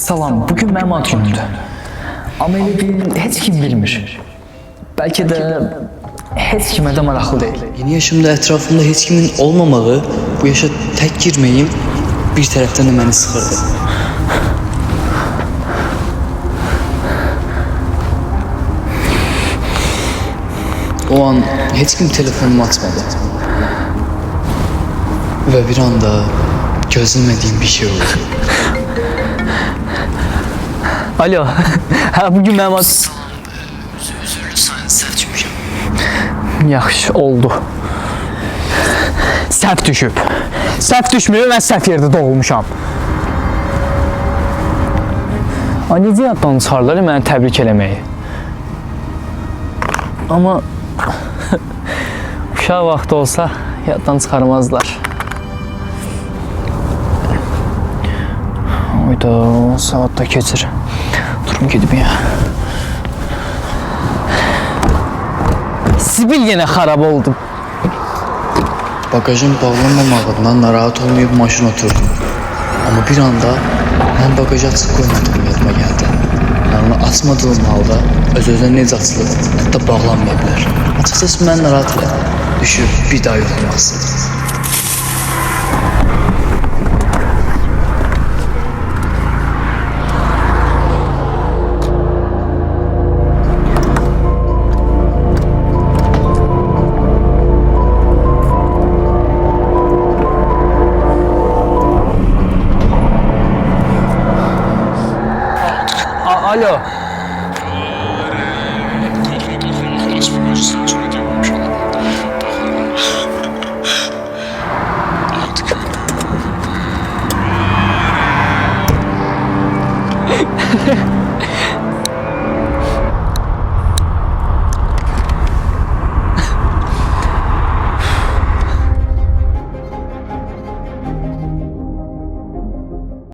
Salam, bugün mənim ad günümdür. Amma elə bil heç kim bilmir. Bəlkə də heç kimə də maraqlı deyil. Yeni yaşımda etrafımda heç kimin olmamağı, bu yaşa tek girmeyim bir taraftan da beni sıkırdı. O an heç kim telefonumu açmadı. Ve bir anda gözlemediğim bir şey oldu. Alo, hə, bugün mənim ad... Özürlü sayın səhv düşmüşəm. Yaxşı, oldu. Səhv düşüb. Səhv düşmüyor, mən səhv yerdə doğulmuşam. Ay, necə yaddan çıxarlar məni təbrik eləməyi? Amma uşaq vaxtı olsa yaddan çıxarmazlar. Oyda, saat da keçir. Durum gedib ya. Sibil yenə xarab oldu. Bagajın bağlanmamağından narahat olmayıp maşına oturdum. Ama bir anda ben bagajı açık koymadığım yadıma geldi. Yani onu açmadığım halda öz-özünə necə açılır, hətta bağlanmaya bilər. Açıkçası mən narahat elədim. Düşüb bir daha yoxlamaq istedim. Alo. Artık.